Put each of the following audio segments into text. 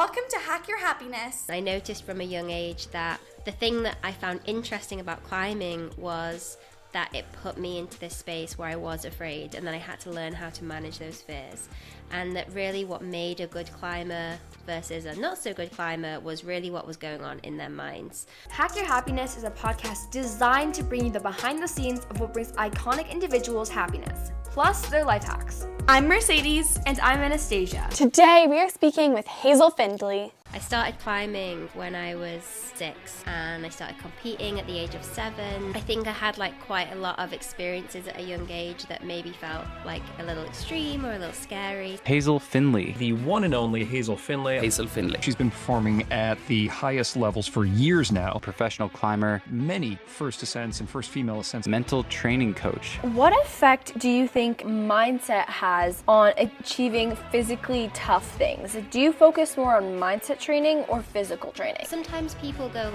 Welcome to Hack Your Happiness. I noticed from a young age that the thing that I found interesting about climbing was that it put me into this space where I was afraid, and then I had to learn how to manage those fears. And that really what made a good climber versus a not so good climber was really what was going on in their minds. Hack Your Happiness is a podcast designed to bring you the behind the scenes of what brings iconic individuals happiness, plus their life hacks. I'm Mercedes. And I'm Anastasia. Today we are speaking with Hazel Findlay. I started climbing when I was 6 and I started competing at the age of 7. I think I had quite a lot of experiences at a young age that maybe felt like a little extreme or a little scary. Hazel Findlay. The one and only Hazel Findlay. Hazel Findlay. She's been performing at the highest levels for years now. A professional climber, Many first ascents and first female ascents. mental training coach. What effect do you think mindset has on achieving physically tough things? Do you focus more on mindset training or physical training? Sometimes people go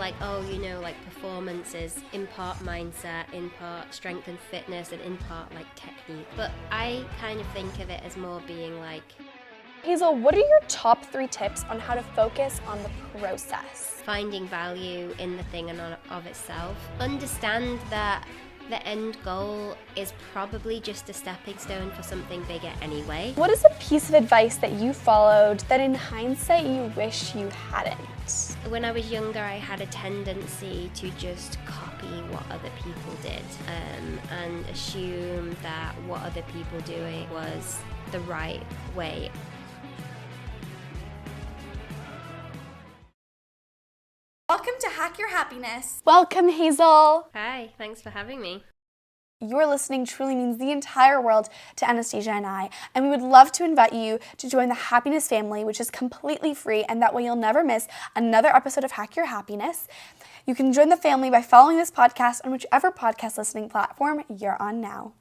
performance is in part mindset, in part strength and fitness, and in part technique. But I kind of think of it as more being Hazel, what are your top 3 tips on how to focus on the process? finding value in the thing and of itself. Understand that the end goal is probably just a stepping stone for something bigger anyway. What is a piece of advice that you followed that in hindsight you wish you hadn't? When I was younger, I had a tendency to just copy what other people did and assume that what other people doing was the right way. Welcome to Hack Your Happiness. Welcome, Hazel. Hi, thanks for having me. Your listening truly means the entire world to Anastasia and I, and we would love to invite you to join the Happiness family, which is completely free, and that way you'll never miss another episode of Hack Your Happiness. You can join the family by following this podcast on whichever podcast listening platform you're on now.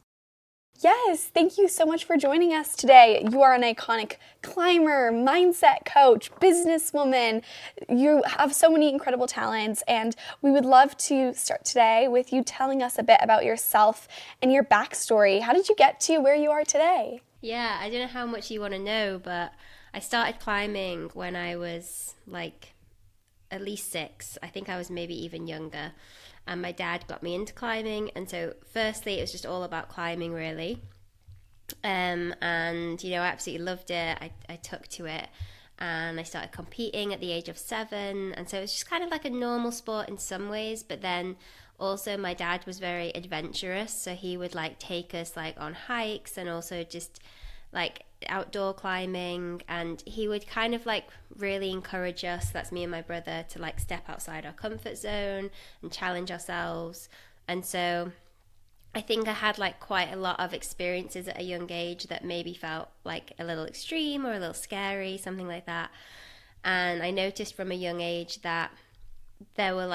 Yes, thank you so much for joining us today. You are an iconic climber, mindset coach, businesswoman. You have so many incredible talents, and we would love to start today with you telling us a bit about yourself and your backstory. How did you get to where you are today? Yeah, I don't know how much you want to know, but I started climbing when I was at least 6. I think I was maybe even younger. And my dad got me into climbing, and so firstly it was just all about climbing really, and I absolutely loved it. I took to it and I started competing at the age of 7, and so it was just kind of like a normal sport in some ways, but then also my dad was very adventurous, so he would take us on hikes and also just outdoor climbing, and he would kind of really encourage us, that's me and my brother, to step outside our comfort zone and challenge ourselves. And so I think I had quite a lot of experiences at a young age that maybe felt a little extreme or a little scary, something like that. And I noticed from a young age that there were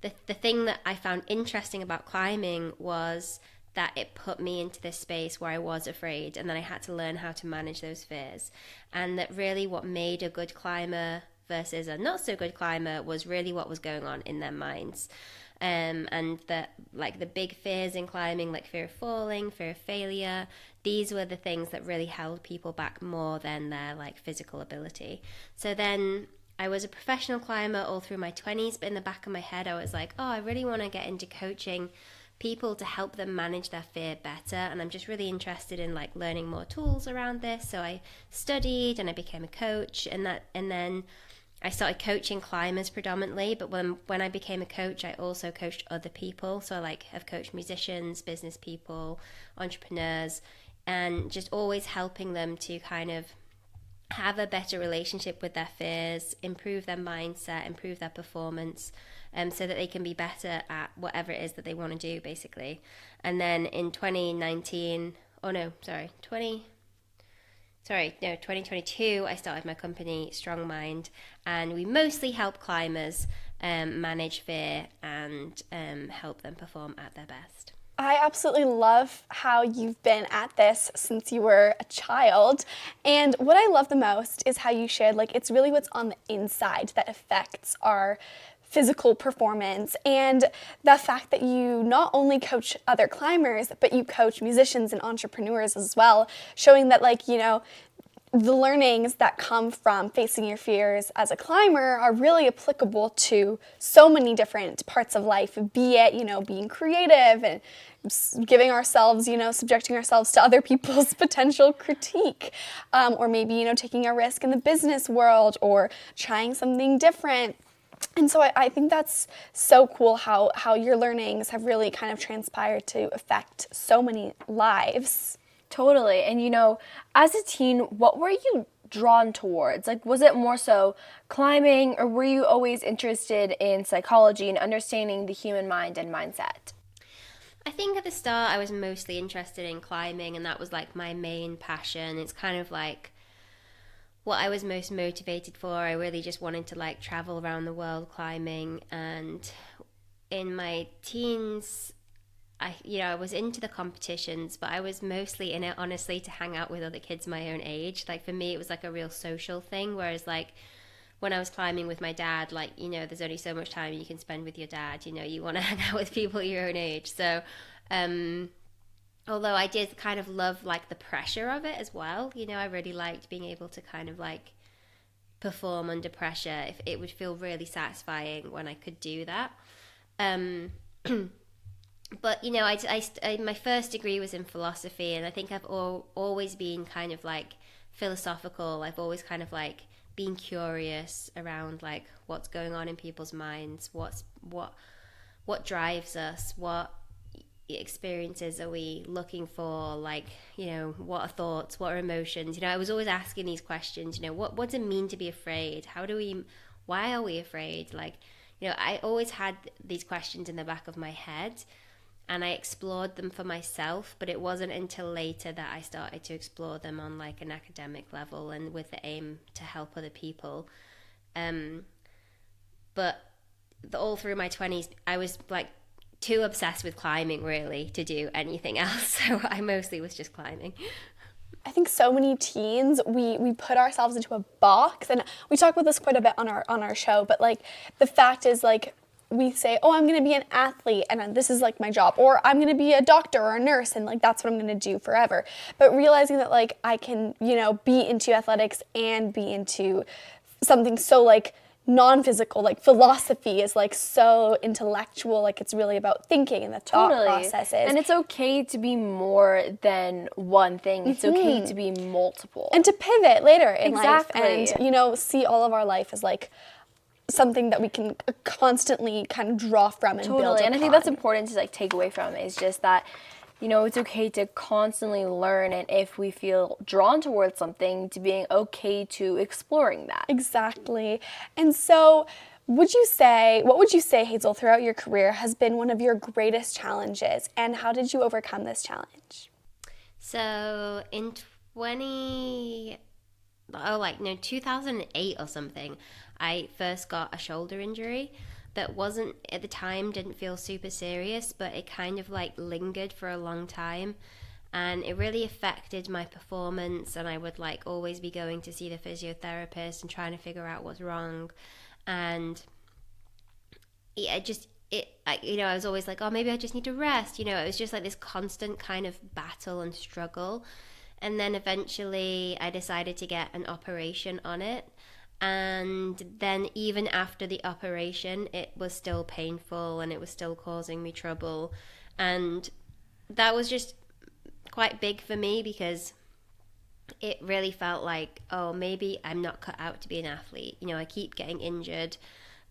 the thing that I found interesting about climbing was that it put me into this space where I was afraid, and then I had to learn how to manage those fears. And that really what made a good climber versus a not so good climber was really what was going on in their minds. And that the big fears in climbing, fear of falling, fear of failure, these were the things that really held people back more than their physical ability. So then I was a professional climber all through my 20s, but in the back of my head I was I really want to get into coaching people to help them manage their fear better, and I'm just really interested in learning more tools around this. So I studied and I became a coach, and then I started coaching climbers predominantly, but when I became a coach I also coached other people. So I've coached musicians, business people, entrepreneurs, and just always helping them to kind of have a better relationship with their fears, improve their mindset, improve their performance, so that they can be better at whatever it is that they want to do, basically. And then in 2022, I started my company, Strong Mind, and we mostly help climbers manage fear and help them perform at their best. I absolutely love how you've been at this since you were a child. And what I love the most is how you shared, it's really what's on the inside that affects our physical performance, and the fact that you not only coach other climbers, but you coach musicians and entrepreneurs as well, showing that the learnings that come from facing your fears as a climber are really applicable to so many different parts of life, be it, being creative and giving ourselves, subjecting ourselves to other people's potential critique, or maybe, taking a risk in the business world or trying something different. And so I think that's so cool how your learnings have really kind of transpired to affect so many lives. Totally. And as a teen, what were you drawn towards? Like, was it more so climbing, or were you always interested in psychology and understanding the human mind and mindset? I think at the start I was mostly interested in climbing, and that was like my main passion. It's kind of like what I was most motivated for. I really just wanted to like travel around the world climbing. And in my teens, I was into the competitions, but I was mostly in it, honestly, to hang out with other kids my own age. Like, for me, it was like a real social thing, whereas like when I was climbing with my dad, like, there's only so much time you can spend with your dad. You want to hang out with people your own age. So although I did kind of love like the pressure of it as well, I really liked being able to kind of like perform under pressure. If it would feel really satisfying when I could do that. But, my first degree was in philosophy, and I think I've always been kind of like philosophical. I've always kind of like been curious around like what's going on in people's minds, what drives us, what experiences are we looking for, like, what are thoughts, what are emotions. I was always asking these questions, what does it mean to be afraid? Why are we afraid? Like, I always had these questions in the back of my head, and I explored them for myself, but it wasn't until later that I started to explore them on like an academic level and with the aim to help other people. But all through my 20s, I was like too obsessed with climbing really to do anything else. So I mostly was just climbing. I think so many teens, we put ourselves into a box, and we talk about this quite a bit on our show, but like the fact is, like, we say, oh, I'm going to be an athlete and this is like my job, or I'm going to be a doctor or a nurse and like that's what I'm going to do forever. But realizing that like I can, be into athletics and be into something so like non-physical, like philosophy is like so intellectual, like it's really about thinking and the thought processes. And it's okay to be more than one thing. It's okay to be multiple. And to pivot later in life Exactly. and, see all of our life as like something that we can constantly kind of draw from and build upon. And I think that's important to like take away from it, is just that, it's okay to constantly learn, and if we feel drawn towards something, to being okay to exploring that. Exactly. And so what would you say, Hazel, throughout your career has been one of your greatest challenges, and how did you overcome this challenge? So in 2008 or something, I first got a shoulder injury that wasn't, at the time, didn't feel super serious, but it kind of like lingered for a long time, and it really affected my performance, and I would like always be going to see the physiotherapist and trying to figure out what's wrong. And I was always like, oh, maybe I just need to rest. It was just like this constant kind of battle and struggle. And then eventually I decided to get an operation on it. And then even after the operation, it was still painful and it was still causing me trouble. And that was just quite big for me, because it really felt like, oh, maybe I'm not cut out to be an athlete. I keep getting injured.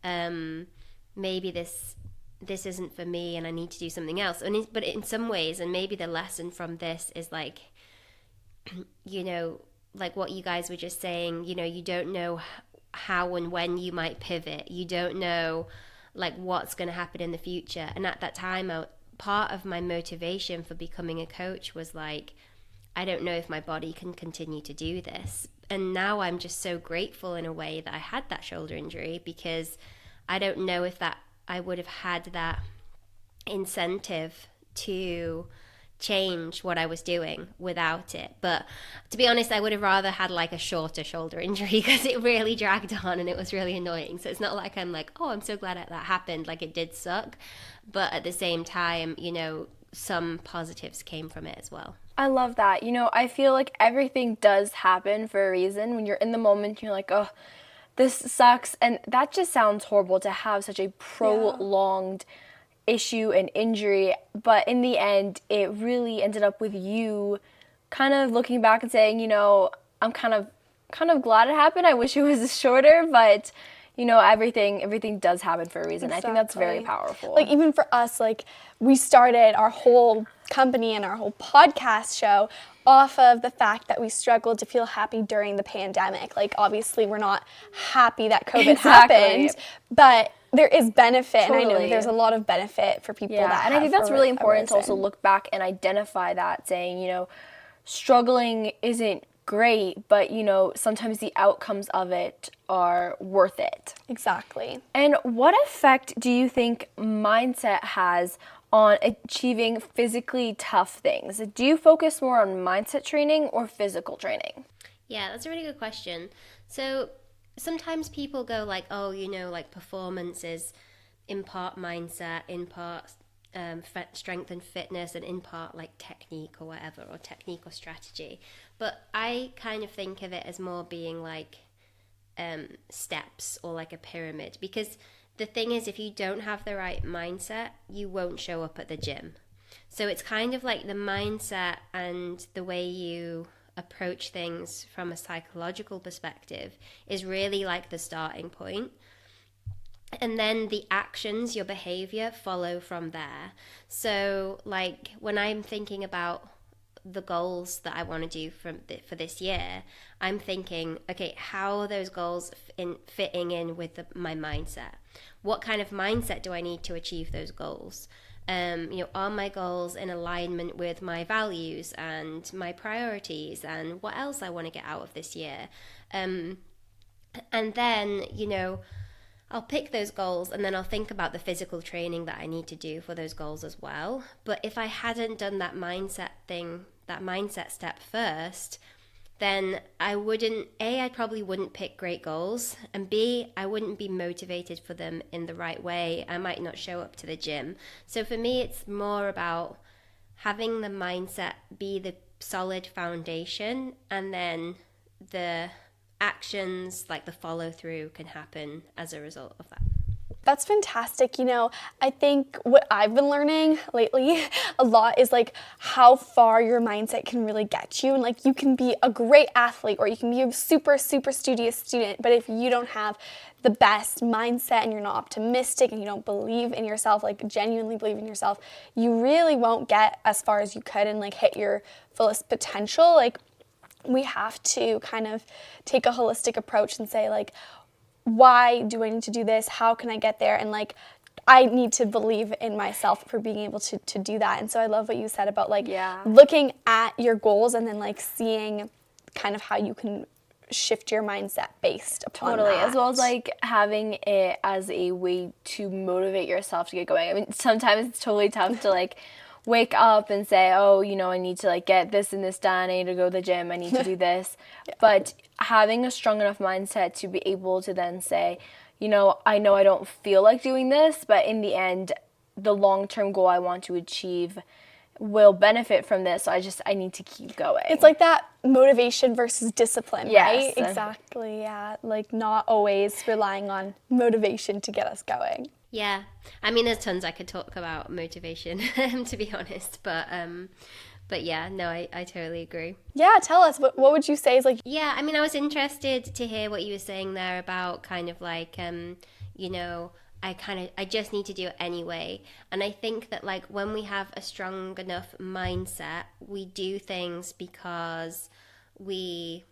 Maybe this isn't for me and I need to do something else. But in some ways, and maybe the lesson from this is like, like what you guys were just saying, you don't know how and when you might pivot. You don't know like what's going to happen in the future. And at that time, part of my motivation for becoming a coach was like, I don't know if my body can continue to do this. And now I'm just so grateful in a way that I had that shoulder injury, because I don't know if that I would have had that incentive to change what I was doing without it. But to be honest, I would have rather had like a shorter shoulder injury, because it really dragged on and it was really annoying. So it's not like I'm like, oh, I'm so glad that happened. Like, it did suck. But at the same time, some positives came from it as well. I love that. You know, I feel like everything does happen for a reason. When you're in the moment, you're like, oh, this sucks. And that just sounds horrible to have such a prolonged issue and injury. But in the end, it really ended up with you kind of looking back and saying, you know, I'm kind of glad it happened. I wish it was shorter, but you know, everything does happen for a reason. Exactly. I think that's very powerful. Like even for us, like we started our whole company and our whole podcast show off of the fact that we struggled to feel happy during the pandemic. Like obviously we're not happy that COVID happened, but there is benefit. Totally. And I know there's a lot of benefit for people that and I think that's really important to also arisen. look back and identify that, saying, you know, struggling isn't great, but you know, sometimes the outcomes of it are worth it. Exactly. And what effect do you think mindset has on achieving physically tough things? Do you focus more on mindset training or physical training? Yeah, that's a really good question. So sometimes people go like, oh, you know, like performance is in part mindset, in part strength and fitness, and in part like technique or whatever, or technique or strategy. But I kind of think of it as more being like steps or like a pyramid, because the thing is, if you don't have the right mindset, you won't show up at the gym. So it's kind of like the mindset and the way you approach things from a psychological perspective is really like the starting point. And then the actions, your behavior, follow from there. So like when I'm thinking about the goals that I want to do for this year, I'm thinking, okay, how are those goals fitting in with my mindset? What kind of mindset do I need to achieve those goals? You know, are my goals in alignment with my values and my priorities and what else I want to get out of this year? And then, you know, I'll pick those goals and then I'll think about the physical training that I need to do for those goals as well. But if I hadn't done that mindset thing, that mindset step first, then I probably wouldn't pick great goals, and B, I wouldn't be motivated for them in the right way. I might not show up to the gym. So for me, it's more about having the mindset be the solid foundation, and then the actions, like the follow through, can happen as a result of that. That's fantastic. You know, I think what I've been learning lately a lot is like how far your mindset can really get you. And like you can be a great athlete or you can be a super, super studious student, but if you don't have the best mindset and you're not optimistic and you don't believe in yourself, like genuinely believe in yourself, you really won't get as far as you could and like hit your fullest potential. Like we have to kind of take a holistic approach and say like, why do I need to do this? How can I get there? And like, I need to believe in myself for being able to do that. And so I love what you said about like looking at your goals and then like seeing kind of how you can shift your mindset based upon that. As well as like having it as a way to motivate yourself to get going. I mean, sometimes it's totally tough to like wake up and say, oh, you know, I need to like get this and this done, I need to go to the gym, I need to do this. But having a strong enough mindset to be able to then say, you know I don't feel like doing this, but in the end, the long-term goal I want to achieve will benefit from this, so I need to keep going. It's like that motivation versus discipline, yes. right? Exactly, yeah. Like not always relying on motivation to get us going. Yeah, I mean, there's tons I could talk about motivation, to be honest, but yeah, no, I totally agree. Yeah, tell us, what would you say is like... Yeah, I mean, I was interested to hear what you were saying there about kind of like, you know, I just need to do it anyway. And I think that like when we have a strong enough mindset, we do things because we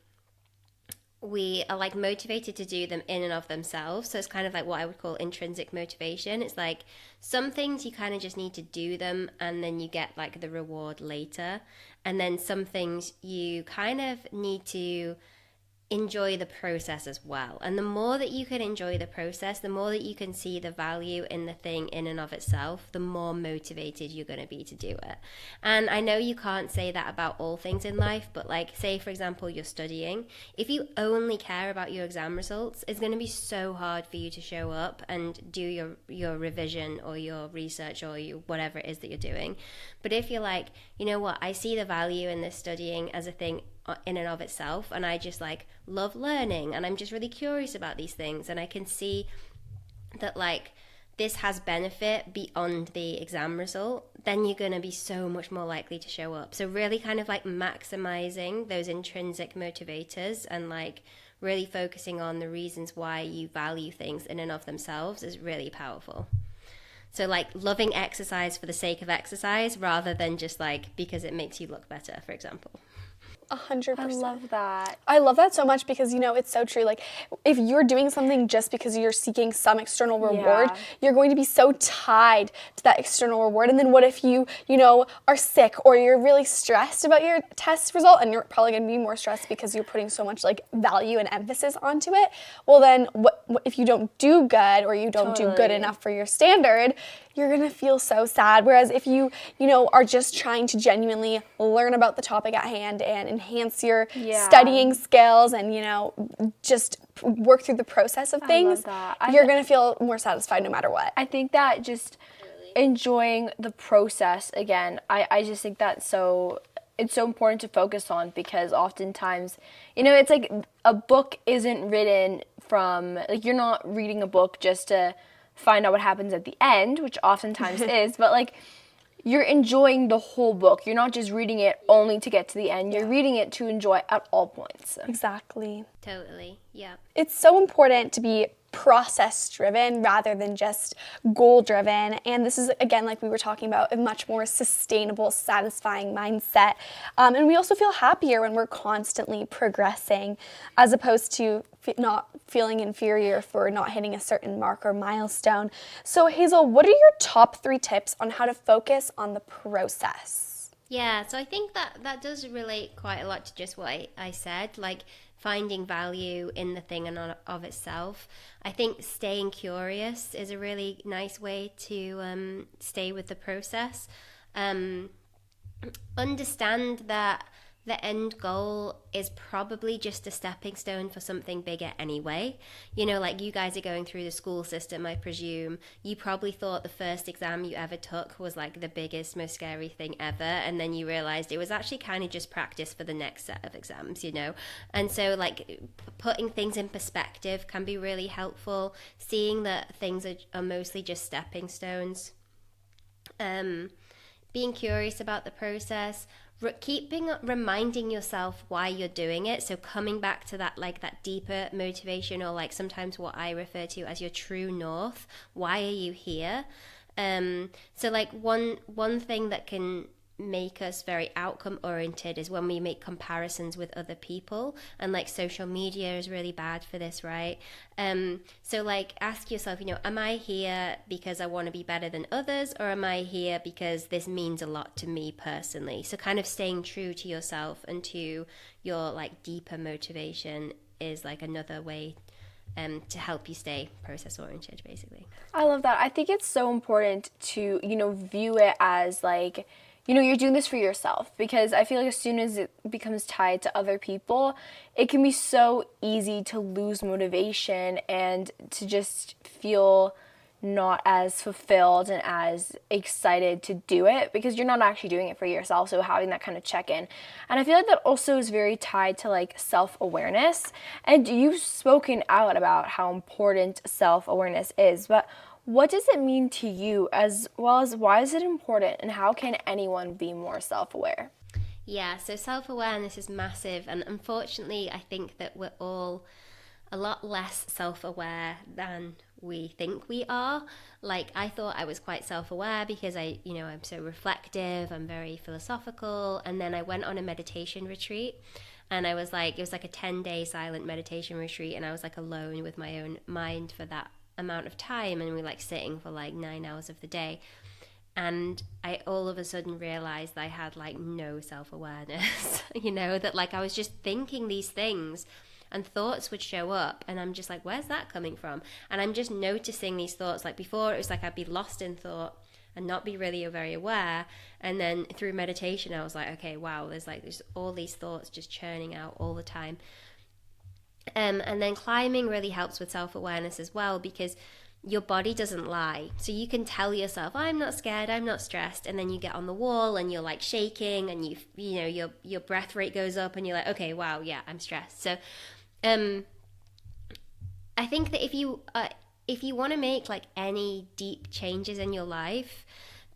are like motivated to do them in and of themselves. So it's kind of like what I would call intrinsic motivation. It's like some things you kind of just need to do them and then you get like the reward later. And then some things you kind of need to enjoy the process as well. And the more that you can enjoy the process, the more that you can see the value in the thing in and of itself, the more motivated you're going to be to do it. And I know you can't say that about all things in life, but like, say for example, you're studying. If you only care about your exam results, it's going to be so hard for you to show up and do your revision or your research or whatever it is that you're doing. But if you're like, you know what, I see the value in this studying as a thing in and of itself, and I just like love learning, and I'm just really curious about these things, and I can see that like this has benefit beyond the exam result, then you're going to be so much more likely to show up. So really kind of like maximizing those intrinsic motivators and like really focusing on the reasons why you value things in and of themselves is really powerful. So like loving exercise for the sake of exercise rather than just like because it makes you look better, for example. 100%. I love that. I love that so much because, you know, it's so true. Like, if you're doing something just because you're seeking some external reward, you're going to be so tied to that external reward. And then what if you know, are sick or you're really stressed about your test result, and you're probably going to be more stressed because you're putting so much, like, value and emphasis onto it. Well, then what if you don't do good or you don't do good enough for your standard, you're going to feel so sad. Whereas if you know, are just trying to genuinely learn about the topic at hand and enhance your studying skills and, you know, just work through the process of things, you're going to feel more satisfied no matter what. I think that just enjoying the process, again, I just think that's it's so important to focus on, because oftentimes, you know, it's like a book isn't written from, like, you're not reading a book just to find out what happens at the end, which oftentimes is, but like you're enjoying the whole book. You're not just reading it only to get to the end. You're reading it to enjoy at all points. Exactly. Totally. Yeah. It's so important to be process driven rather than just goal driven, and this is, again, like we were talking about, a much more sustainable, satisfying mindset, and we also feel happier when we're constantly progressing as opposed to not feeling inferior for not hitting a certain mark or milestone. So Hazel, what are your top 3 tips on how to focus on the process? Yeah, so I think that does relate quite a lot to just what I said, like finding value in the thing and of itself. I think staying curious is a really nice way to stay with the process. Understand that the end goal is probably just a stepping stone for something bigger anyway. You know, like you guys are going through the school system, I presume. You probably thought the first exam you ever took was like the biggest, most scary thing ever. And then you realized it was actually kind of just practice for the next set of exams, you know? And so like putting things in perspective can be really helpful. Seeing that things are mostly just stepping stones. Being curious about the process. Reminding yourself why you're doing it, so coming back to that, like that deeper motivation, or like sometimes what I refer to as your true north. Why are you here? So like one thing that can make us very outcome oriented is when we make comparisons with other people, and like social media is really bad for this, right? So like ask yourself, you know, am I here because I want to be better than others, or am I here because this means a lot to me personally? So kind of staying true to yourself and to your like deeper motivation is like another way to help you stay process oriented, basically. I love that. I think it's so important to, you know, view it as like, you know, you're doing this for yourself, because I feel like as soon as it becomes tied to other people, it can be so easy to lose motivation and to just feel not as fulfilled and as excited to do it, because you're not actually doing it for yourself. So having that kind of check-in. And I feel like that also is very tied to like self-awareness. And you've spoken out about how important self-awareness is, but what does it mean to you, as well as why is it important, and how can anyone be more self-aware? Yeah, so self-awareness is massive, and unfortunately I think that we're all a lot less self-aware than we think we are. Like I thought I was quite self-aware because I'm so reflective, I'm very philosophical, and then I went on a meditation retreat, and I was like, it was like a 10-day silent meditation retreat, and I was like alone with my own mind for that amount of time, and we like sitting for like 9 hours of the day, and I all of a sudden realized I had like no self-awareness you know, that like I was just thinking these things and thoughts would show up, and I'm just like, where's that coming from? And I'm just noticing these thoughts. Like before, it was like I'd be lost in thought and not be really very aware. And then through meditation, I was like, okay, wow, there's all these thoughts just churning out all the time. And then climbing really helps with self-awareness as well, because your body doesn't lie. So you can tell yourself, I'm not scared, I'm not stressed, and then you get on the wall and you're like shaking, and you know your breath rate goes up, and you're like, okay, wow, yeah, I'm stressed. So I think that if you want to make like any deep changes in your life,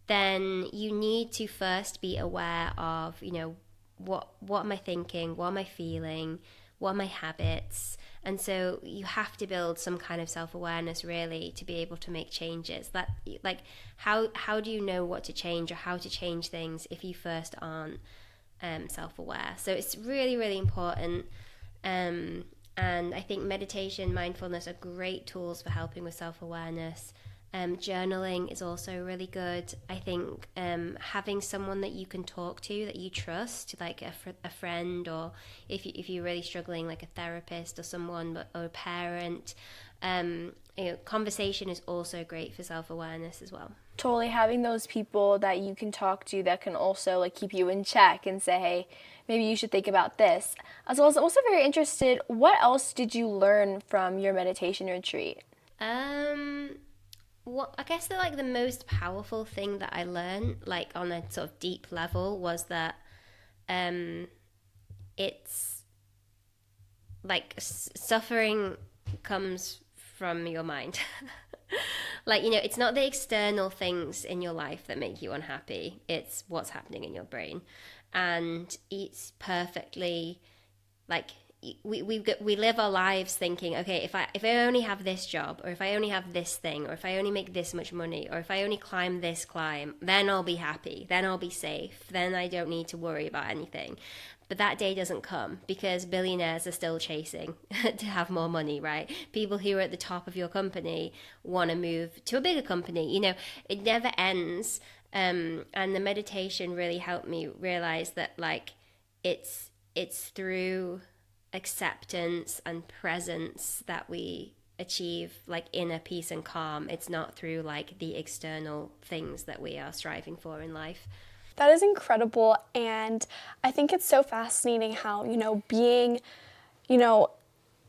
then you need to first be aware of, you know, what am I thinking, what am I feeling, what are my habits. And so you have to build some kind of self-awareness really to be able to make changes. That, like, how do you know what to change or how to change things if you first aren't self-aware? So it's really, really important. And I think meditation, mindfulness are great tools for helping with self-awareness. Journaling is also really good. I think having someone that you can talk to, that you trust, like a friend, or if you're really struggling, like a therapist or someone, or a parent. Conversation is also great for self-awareness as well. Totally, having those people that you can talk to that can also like keep you in check and say, hey, maybe you should think about this. As well as I'm also very interested, what else did you learn from your meditation retreat? Well, I guess the most powerful thing that I learned, like on a sort of deep level, was that it's like suffering comes from your mind. Like, you know, it's not the external things in your life that make you unhappy. It's what's happening in your brain. And it's perfectly, like, we live our lives thinking, okay, if I only have this job, or if I only have this thing, or if I only make this much money, or if I only climb this climb, then I'll be happy, then I'll be safe, then I don't need to worry about anything. But that day doesn't come, because billionaires are still chasing to have more money, right? People who are at the top of your company want to move to a bigger company. You know, it never ends. And the meditation really helped me realize that, like, it's through acceptance and presence that we achieve like inner peace and calm. It's not through like the external things that we are striving for in life. That is incredible, and I think it's so fascinating how, you know, being, you know,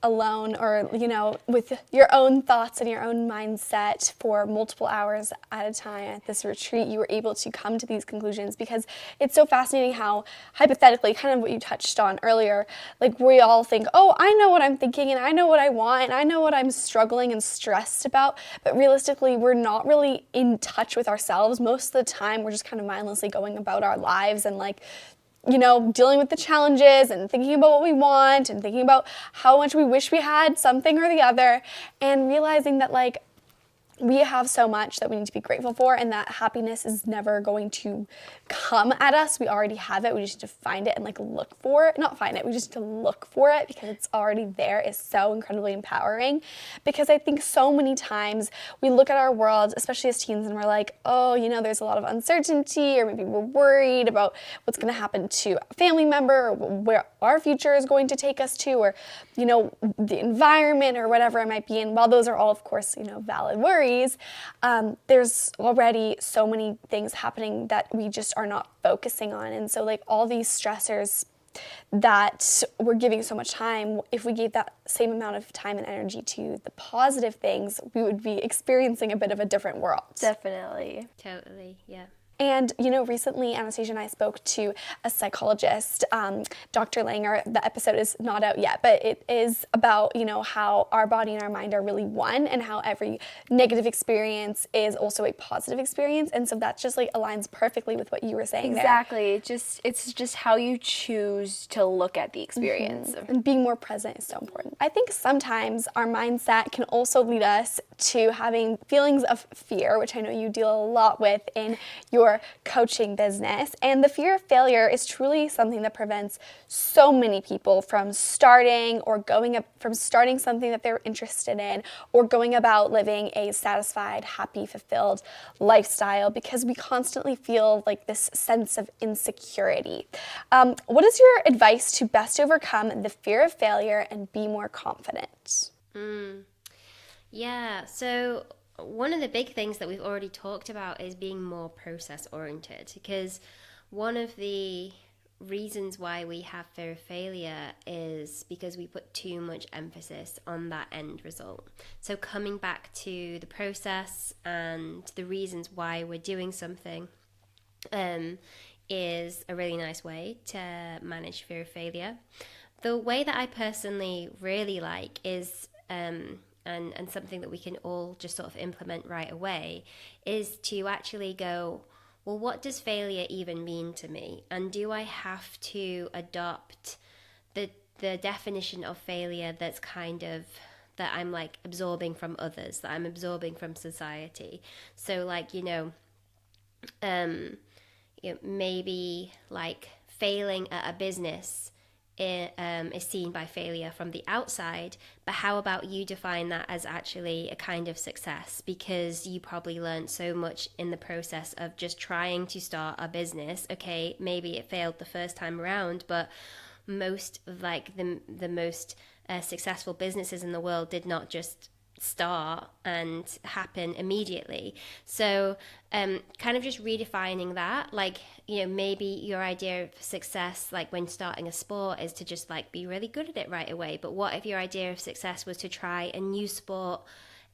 alone, or, you know, with your own thoughts and your own mindset for multiple hours at a time at this retreat, you were able to come to these conclusions, because it's so fascinating how, hypothetically, kind of what you touched on earlier, like we all think, oh, I know what I'm thinking, and I know what I want, and I know what I'm struggling and stressed about, but realistically, we're not really in touch with ourselves. Most of the time, we're just kind of mindlessly going about our lives and like, you know, dealing with the challenges and thinking about what we want and thinking about how much we wish we had something or the other, and realizing that like we have so much that we need to be grateful for, and that happiness is never going to come at us. We already have it. We just need to find it and like look for it. Not find it, we just need to look for it, because it's already there. Is so incredibly empowering, because I think so many times we look at our world, especially as teens, and we're like, oh, you know, there's a lot of uncertainty, or maybe we're worried about what's going to happen to a family member, or where our future is going to take us to, or, you know, the environment, or whatever it might be. And while those are all, of course, you know, valid worries, there's already so many things happening that we just are not focusing on. And so like all these stressors that we're giving so much time, if we gave that same amount of time and energy to the positive things, we would be experiencing a bit of a different world. Definitely. Totally, yeah. And, you know, recently Anastasia and I spoke to a psychologist, Dr. Langer. The episode is not out yet, but it is about, you know, how our body and our mind are really one, and how every negative experience is also a positive experience. And so that just like aligns perfectly with what you were saying exactly. There. It's just how you choose to look at the experience. And being more present is so important. I think sometimes our mindset can also lead us to having feelings of fear, which I know you deal a lot with in your coaching business. And the fear of failure is truly something that prevents so many people from starting something that they're interested in, or going about living a satisfied, happy, fulfilled lifestyle, because we constantly feel like this sense of insecurity. What is your advice to best overcome the fear of failure and be more confident? Yeah, so one of the big things that we've already talked about is being more process oriented, because one of the reasons why we have fear of failure is because we put too much emphasis on that end result. So coming back to the process and the reasons why we're doing something is a really nice way to manage fear of failure. The way that I personally really like is and something that we can all just sort of implement right away is to actually go, well, what does failure even mean to me? And do I have to adopt the definition of failure that's kind of that I'm like absorbing from others, that I'm absorbing from society? So like, maybe like failing at a business is seen by failure from the outside, but how about you define that as actually a kind of success, because you probably learned so much in the process of just trying to start a business. Okay, maybe it failed the first time around, but most of like the most successful businesses in the world did not just start and happen immediately. So kind of just redefining that, like, maybe your idea of success, like when starting a sport, is to just like be really good at it right away. But what if your idea of success was to try a new sport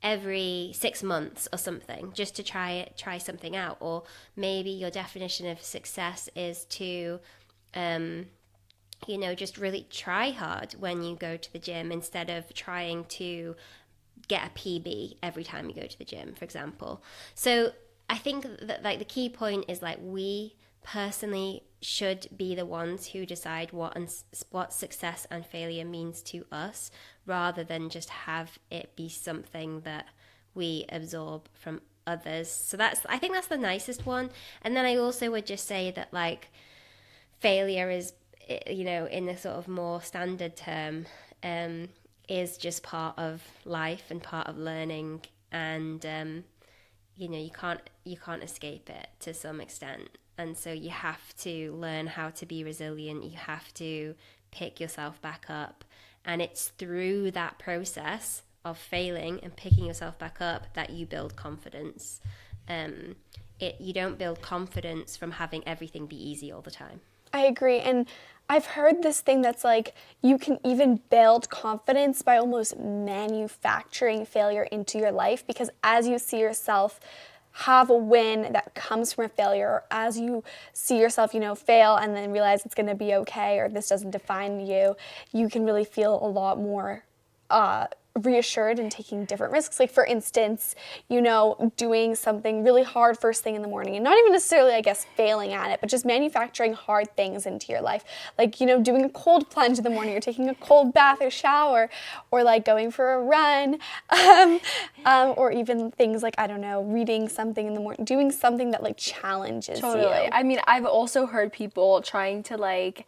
every 6 months or something, just to try something out? Or maybe your definition of success is to just really try hard when you go to the gym, instead of trying to get a PB every time you go to the gym, for example. So I think that like the key point is like we personally should be the ones who decide what success and failure means to us, rather than just have it be something that we absorb from others. So I think that's the nicest one. And then I also would just say that like failure is, in the sort of more standard term, is just part of life and part of learning, and you can't escape it to some extent. And so you have to learn how to be resilient. You have to pick yourself back up, and it's through that process of failing and picking yourself back up that you build confidence. You don't build confidence from having everything be easy all the time. I agree. And I've heard this thing that's like, you can even build confidence by almost manufacturing failure into your life, because as you see yourself have a win that comes from a failure, or as you see yourself, fail and then realize it's going to be okay, or this doesn't define you, you can really feel a lot more reassured and taking different risks. Like for instance, doing something really hard first thing in the morning, and not even necessarily, I guess, failing at it, but just manufacturing hard things into your life. Like, doing a cold plunge in the morning, or taking a cold bath or shower, or like going for a run, or even things like, I don't know, reading something in the morning, doing something that like challenges you. I mean, I've also heard people trying to like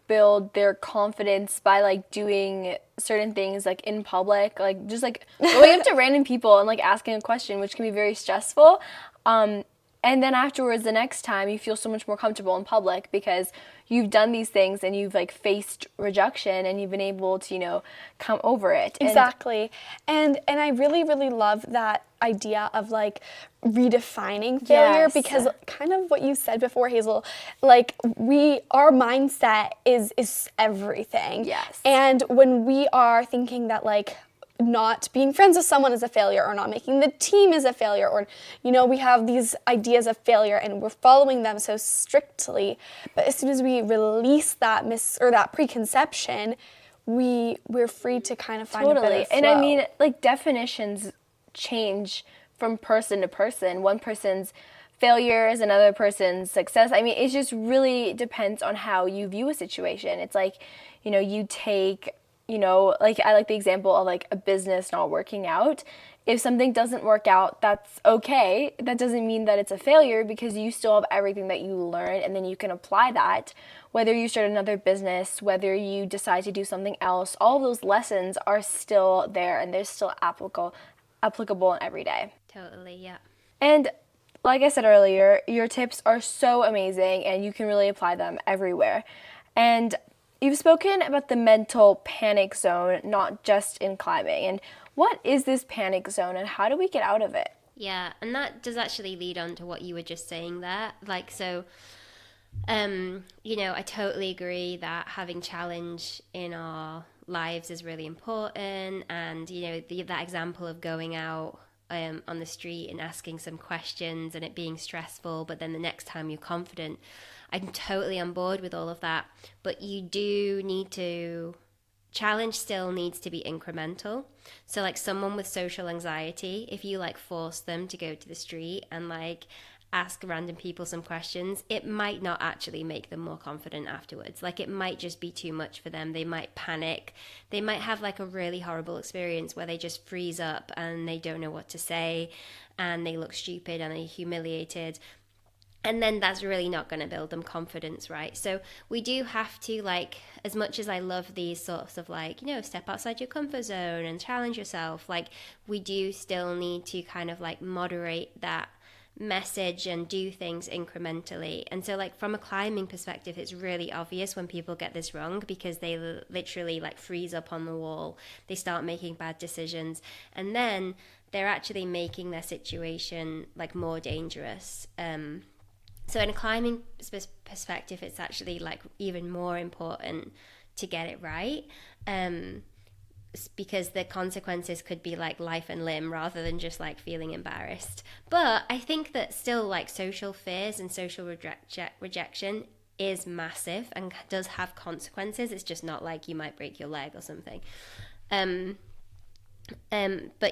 build their confidence by like doing certain things like in public, like just like going up to random people and like asking a question, which can be very stressful. And then afterwards, the next time, you feel so much more comfortable in public because you've done these things and you've like faced rejection and you've been able to, come over it. Exactly. And I really, really love that idea of like redefining failure, Yes. because kind of what you said before, Hazel, like our mindset is everything. Yes. And when we are thinking that like not being friends with someone is a failure, or not making the team is a failure, or we have these ideas of failure and we're following them so strictly, but as soon as we release that that preconception, we're free to kind of find a better flow. And I mean, like definitions change from person to person. One person's failure is another person's success. I mean, it just really depends on how you view a situation. It's like, you take, like I like the example of like a business not working out. if something doesn't work out, that's okay. That doesn't mean that it's a failure, because you still have everything that you learned, and then you can apply that. Whether you start another business, whether you decide to do something else, all of those lessons are still there, and they're still applicable in every day. Totally, yeah. And like I said earlier, your tips are so amazing, and you can really apply them everywhere. And you've spoken about the mental panic zone, not just in climbing. And what is this panic zone, and how do we get out of it? Yeah, and that does actually lead on to what you were just saying there. Like, so, I totally agree that having challenge in our lives is really important. And, that example of going out on the street and asking some questions and it being stressful, but then the next time you're confident, I'm totally on board with all of that. But you do need to, challenge still needs to be incremental. So like someone with social anxiety, if you like force them to go to the street and like ask random people some questions, it might not actually make them more confident afterwards. Like it might just be too much for them. They might panic. They might have like a really horrible experience where they just freeze up and they don't know what to say and they look stupid and they're humiliated. And then that's really not going to build them confidence, right? So we do have to, like, as much as I love these sorts of like, step outside your comfort zone and challenge yourself, like we do still need to kind of like moderate that message and do things incrementally. And so like from a climbing perspective, it's really obvious when people get this wrong, because they literally like freeze up on the wall, they start making bad decisions, and then they're actually making their situation like more dangerous. So in a climbing perspective, it's actually like even more important to get it right, because the consequences could be like life and limb rather than just like feeling embarrassed. But I think that still like social fears and social rejection is massive and does have consequences. It's just not like you might break your leg or something. But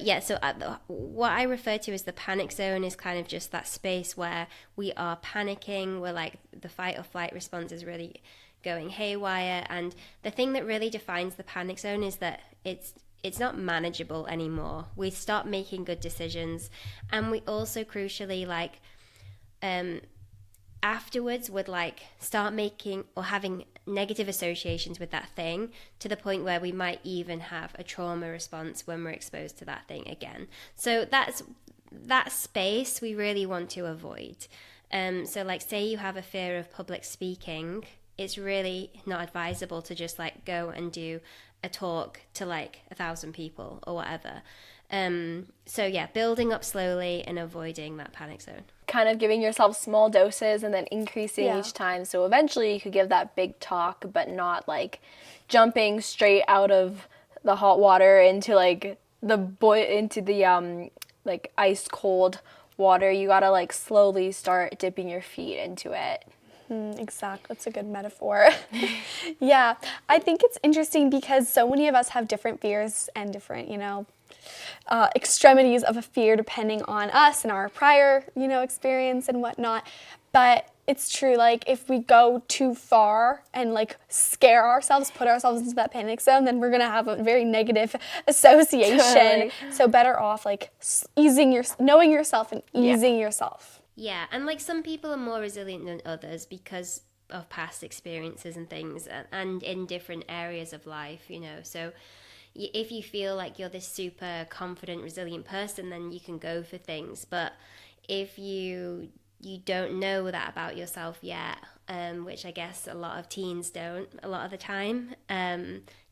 yeah, so what I refer to as the panic zone is kind of just that space where we are panicking, we're like the fight or flight response is really going haywire, and the thing that really defines the panic zone is that it's not manageable anymore. We stop making good decisions, and we also crucially like afterwards would like start making or having negative associations with that thing, to the point where we might even have a trauma response when we're exposed to that thing again. So that's that space we really want to avoid. So like say you have a fear of public speaking, it's really not advisable to just like go and do a talk to like 1,000 people or whatever. So yeah, building up slowly and avoiding that panic zone. Kind of giving yourself small doses and then increasing each time. So eventually you could give that big talk, but not like jumping straight out of the hot water into like the like ice cold water. You gotta like slowly start dipping your feet into it. Exactly. That's a good metaphor. Yeah, I think it's interesting because so many of us have different fears and different, extremities of a fear depending on us and our prior, experience and whatnot. But it's true, like if we go too far and like scare ourselves, put ourselves into that panic zone, then we're gonna have a very negative association. Totally. So better off like knowing yourself and easing yourself. Yeah, and like some people are more resilient than others because of past experiences and things, and in different areas of life, So if you feel like you're this super confident, resilient person, then you can go for things. But if you don't know that about yourself yet, which I guess a lot of teens don't a lot of the time,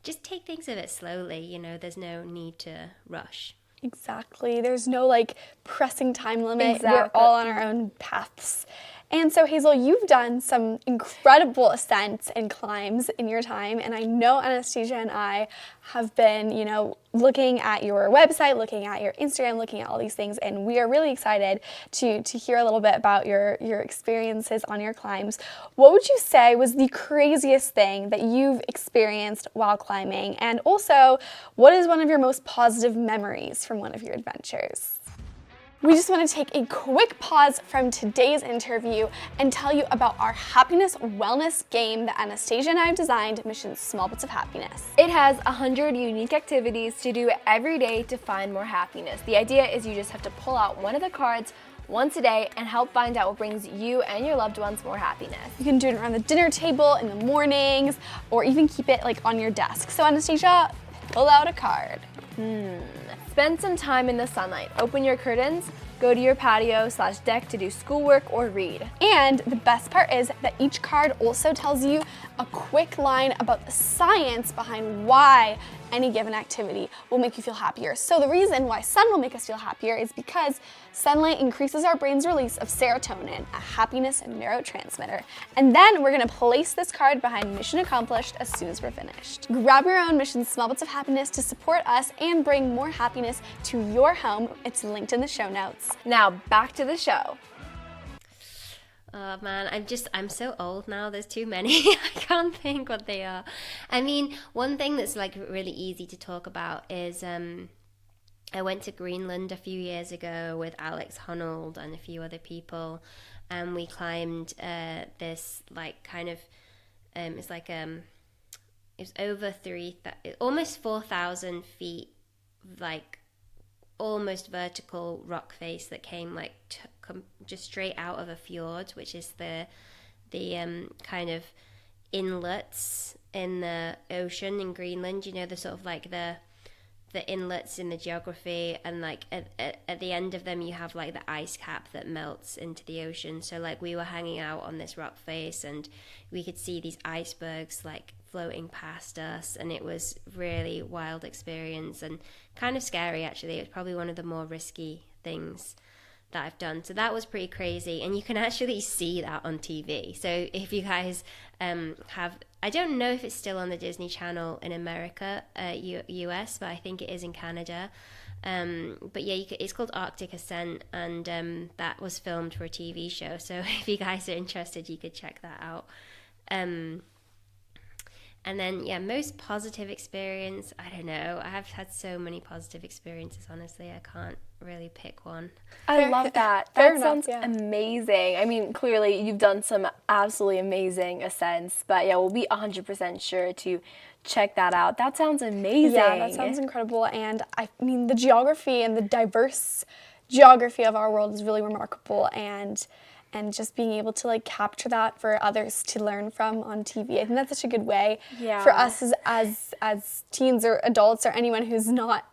just take things a bit slowly. There's no need to rush. Exactly. There's no like pressing time limit. Exactly. We're all on our own paths. And so Hazel, you've done some incredible ascents and climbs in your time, and I know Anastasia and I have been, looking at your website, looking at your Instagram, looking at all these things, and we are really excited to hear a little bit about your experiences on your climbs. What would you say was the craziest thing that you've experienced while climbing? And also, what is one of your most positive memories from one of your adventures? We just want to take a quick pause from today's interview and tell you about our happiness wellness game that Anastasia and I have designed, Mission Small Bits of Happiness. It has 100 unique activities to do every day to find more happiness. The idea is you just have to pull out one of the cards once a day and help find out what brings you and your loved ones more happiness. You can do it around the dinner table, in the mornings, or even keep it like on your desk. So Anastasia, pull out a card. Spend some time in the sunlight. Open your curtains, go to your patio/deck to do schoolwork or read. And the best part is that each card also tells you a quick line about the science behind why any given activity will make you feel happier. So the reason why sun will make us feel happier is because sunlight increases our brain's release of serotonin, a happiness neurotransmitter. And then we're gonna place this card behind Mission Accomplished as soon as we're finished. Grab your own Mission Small Bits of Happiness to support us and bring more happiness to your home. It's linked in the show notes. Now back to the show. Oh man, I'm so old now, there's too many. I can't think what they are. I mean, one thing that's like really easy to talk about is I went to Greenland a few years ago with Alex Honnold and a few other people, and we climbed this like kind of it's like it was over almost 4,000 feet, like almost vertical rock face that came like just straight out of a fjord, which is the kind of inlets in the ocean in Greenland. You know, the sort of like the inlets in the geography, and like at the end of them you have like the ice cap that melts into the ocean. So like we were hanging out on this rock face and we could see these icebergs like floating past us, and it was really wild experience and kind of scary actually. It was probably one of the more risky things that I've done. So that was pretty crazy, and you can actually see that on TV. So if you guys have, I don't know if it's still on the Disney Channel in America, US, but I think it is in Canada. But yeah, it's called Arctic Ascent, and that was filmed for a TV show. So if you guys are interested, you could check that out. And then, yeah, most positive experience, I don't know. I have had so many positive experiences, honestly. I can't really pick one. I love that. Fair That enough, sounds yeah. amazing. I mean, clearly you've done some absolutely amazing ascents, but yeah, we'll be 100% sure to check that out. That sounds amazing. Yeah, that sounds incredible. And I mean, the geography and the diverse geography of our world is really remarkable, and just being able to like capture that for others to learn from on TV. I think that's such a good way for us as teens or adults or anyone who's not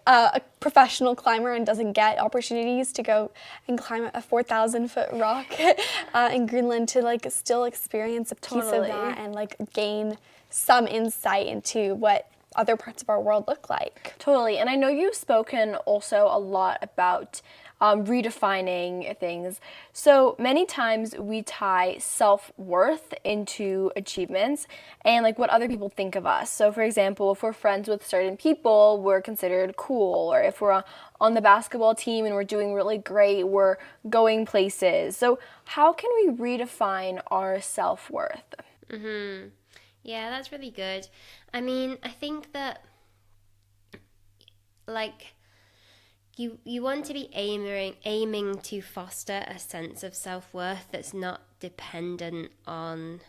a professional climber and doesn't get opportunities to go and climb a 4,000-foot rock in Greenland, to like still experience a piece of that and like gain some insight into what other parts of our world look like. Totally. And I know you've spoken also a lot about redefining things. So many times we tie self-worth into achievements and like what other people think of us. So for example, if we're friends with certain people, we're considered cool. Or if we're on the basketball team and we're doing really great, we're going places. So how can we redefine our self-worth? Yeah, that's really good. I mean, I think that like you want to be aiming to foster a sense of self-worth that's not dependent on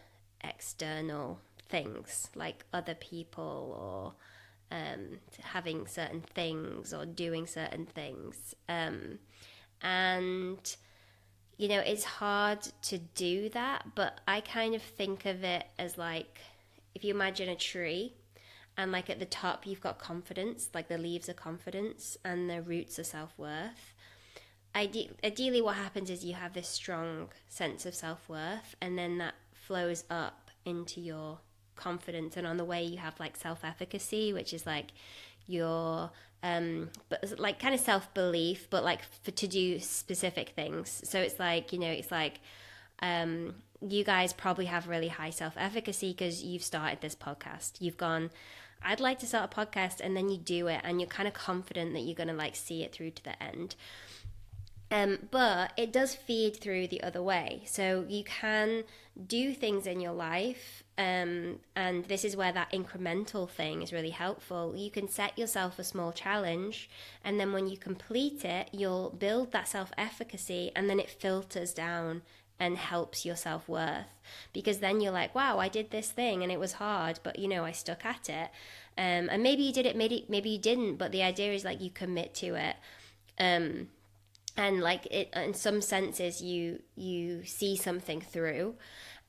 external things like other people or having certain things or doing certain things. And you know, it's hard to do that, but I kind of think of it as like, if you imagine a tree, and like at the top you've got confidence, like the leaves are confidence and the roots are self-worth. Ideally what happens is you have this strong sense of self-worth, and then that flows up into your confidence, and on the way you have like self-efficacy, which is like your but like kind of self-belief, but like to do specific things. So it's like, you know, it's like you guys probably have really high self-efficacy because you've started this podcast. You've gone, I'd like to start a podcast, and then you do it, and you're kind of confident that you're going to like see it through to the end. But it does feed through the other way. So you can do things in your life And this is where that incremental thing is really helpful. You can set yourself a small challenge, and then when you complete it, you'll build that self-efficacy, and then it filters down and helps your self-worth, because then you're like, wow, I did this thing and it was hard, but I stuck at it. And maybe you did it, maybe you didn't, but the idea is like you commit to it. And like it, in some senses, you see something through,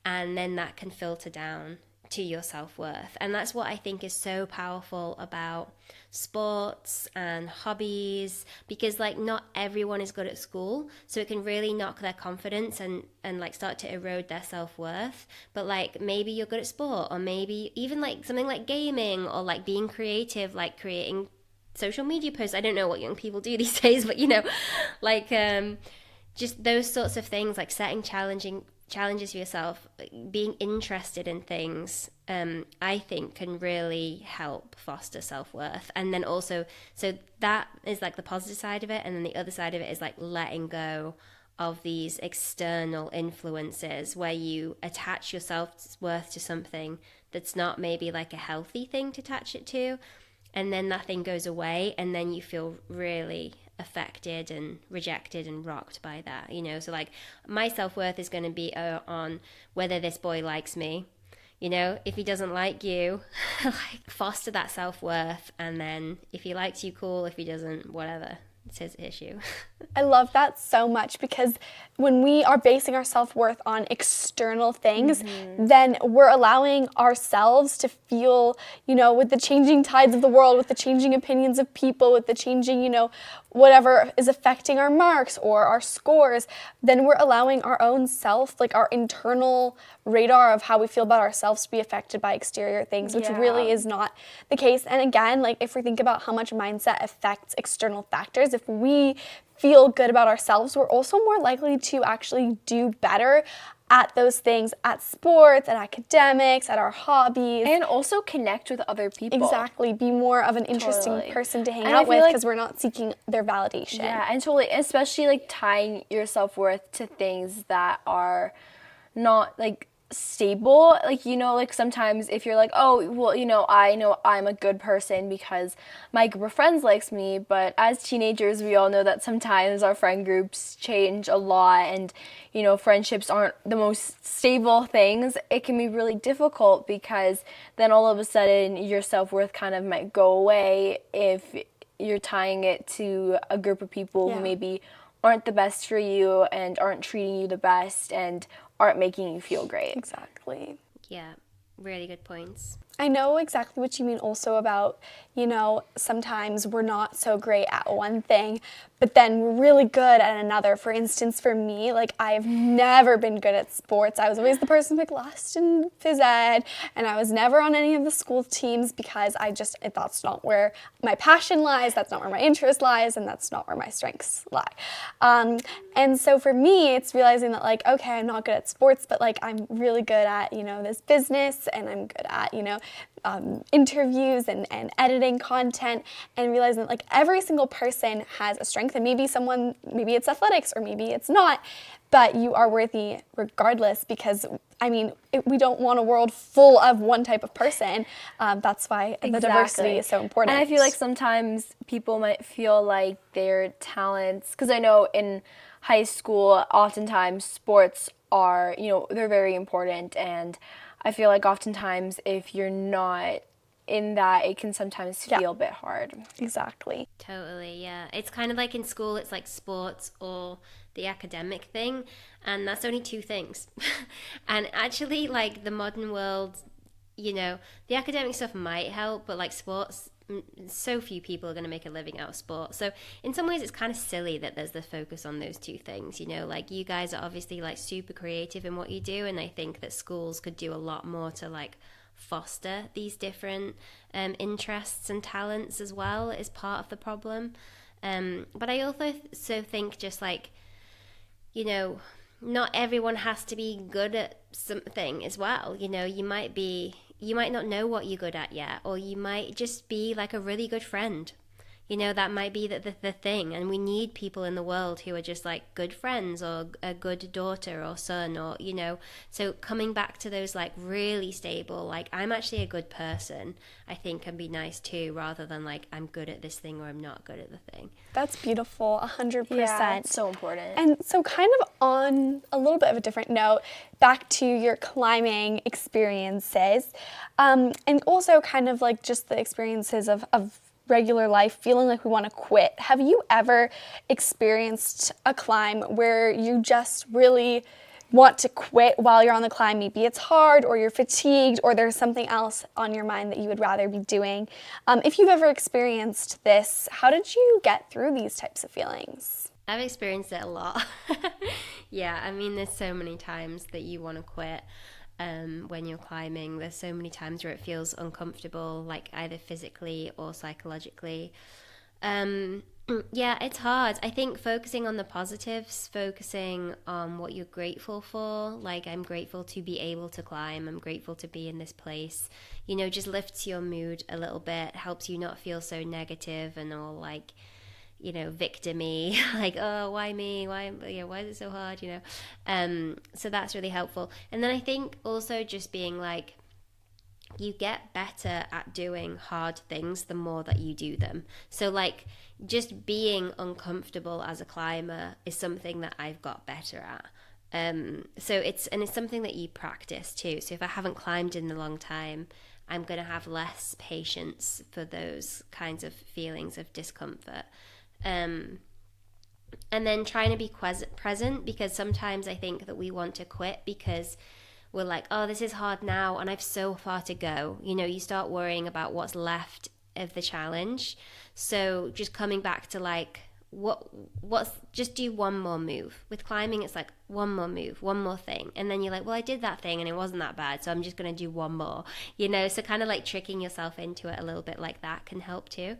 and then that can filter down to your self-worth. And that's what I think is so powerful about sports and hobbies, because like not everyone is good at school, so it can really knock their confidence and like start to erode their self-worth. But like maybe you're good at sport, or maybe even like something like gaming, or like being creative, like creating social media posts. I don't know what young people do these days, but like just those sorts of things, like setting challenges for yourself, being interested in things, I think can really help foster self-worth. And then also, so that is like the positive side of it, and then the other side of it is like letting go of these external influences where you attach your self-worth to something that's not maybe like a healthy thing to attach it to, and then that thing goes away, and then you feel really affected and rejected and rocked by that. So like my self-worth is going to be on whether this boy likes me. If he doesn't like you, like foster that self-worth, and then if he likes you, cool. If he doesn't, whatever, it's his issue. I love that so much, because when we are basing our self-worth on external things, then we're allowing ourselves to feel, with the changing tides of the world, with the changing opinions of people, with the changing, whatever is affecting our marks or our scores, then we're allowing our own self, like our internal radar of how we feel about ourselves, to be affected by exterior things, which really is not the case. And again, like if we think about how much mindset affects external factors, if we feel good about ourselves, we're also more likely to actually do better at those things, at sports, at academics, at our hobbies. And also connect with other people. Exactly. Be more of an interesting person to hang And out with, because we're not seeking their validation. Yeah, and totally, especially like tying your self-worth to things that are not like stable. Like, like sometimes if you're like, oh, well, I know I'm a good person because my group of friends likes me, but as teenagers, we all know that sometimes our friend groups change a lot, and, friendships aren't the most stable things. It can be really difficult, because then all of a sudden your self-worth kind of might go away if you're tying it to a group of people who maybe aren't the best for you and aren't treating you the best and aren't making you feel great. Exactly. Yeah, really good points. I know exactly what you mean also about, sometimes we're not so great at one thing, but then we're really good at another. For instance, for me, like I've never been good at sports. I was always the person picked last in phys ed, and I was never on any of the school teams, because that's not where my passion lies, that's not where my interest lies, and that's not where my strengths lie. And so for me, it's realizing that like, okay, I'm not good at sports, but like I'm really good at, this business, and I'm good at, interviews and editing content, and realizing that like every single person has a strength, and maybe it's athletics or maybe it's not, but you are worthy regardless, because we don't want a world full of one type of person. That's why the diversity is so important. And I feel like sometimes people might feel like their talents, because I know in high school, oftentimes sports are, they're very important, and I feel like oftentimes if you're not in that, it can sometimes feel a bit hard. Exactly. Totally, yeah. It's kind of like in school, it's like sports or the academic thing, and that's only two things. And actually, like the modern world, the academic stuff might help, but like sports, so few people are going to make a living out of sport. So in some ways it's kind of silly that there's the focus on those two things. Like you guys are obviously like super creative in what you do, and I think that schools could do a lot more to like foster these different interests and talents as well, is part of the problem. But I also think just like, not everyone has to be good at something as well. You might not know what you're good at yet, or you might just be like a really good friend. That might be the thing. And we need people in the world who are just like good friends or a good daughter or son, or, so coming back to those like really stable, like I'm actually a good person, I think can be nice too, rather than like I'm good at this thing or I'm not good at the thing. That's beautiful, 100%. Yeah, it's so important. And so kind of on a little bit of a different note, back to your climbing experiences, and also kind of like just the experiences of regular life, feeling like we want to quit. Have you ever experienced a climb where you just really want to quit while you're on the climb? Maybe it's hard, or you're fatigued, or there's something else on your mind that you would rather be doing. If you've ever experienced this, how did you get through these types of feelings? I've experienced it a lot. Yeah, I mean, there's so many times that you want to quit when you're climbing. There's so many times where it feels uncomfortable, like either physically or psychologically. Yeah, it's hard. I think focusing on the positives, focusing on what you're grateful for, like I'm grateful to be able to climb, I'm grateful to be in this place, just lifts your mood a little bit, helps you not feel so negative and all like, victim-y, like, oh, why me? Why is it so hard? So that's really helpful. And then I think also just being like, you get better at doing hard things the more that you do them. So like just being uncomfortable as a climber is something that I've got better at. So it's something that you practice too. So if I haven't climbed in a long time, I'm going to have less patience for those kinds of feelings of discomfort. And then trying to be present, because sometimes I think that we want to quit because we're like, oh, this is hard now and I've so far to go. You start worrying about what's left of the challenge. So just coming back to like, what's just do one more move. With climbing, it's like one more move, one more thing. And then you're like, well, I did that thing and it wasn't that bad, so I'm just going to do one more, so kind of like tricking yourself into it a little bit like that can help too.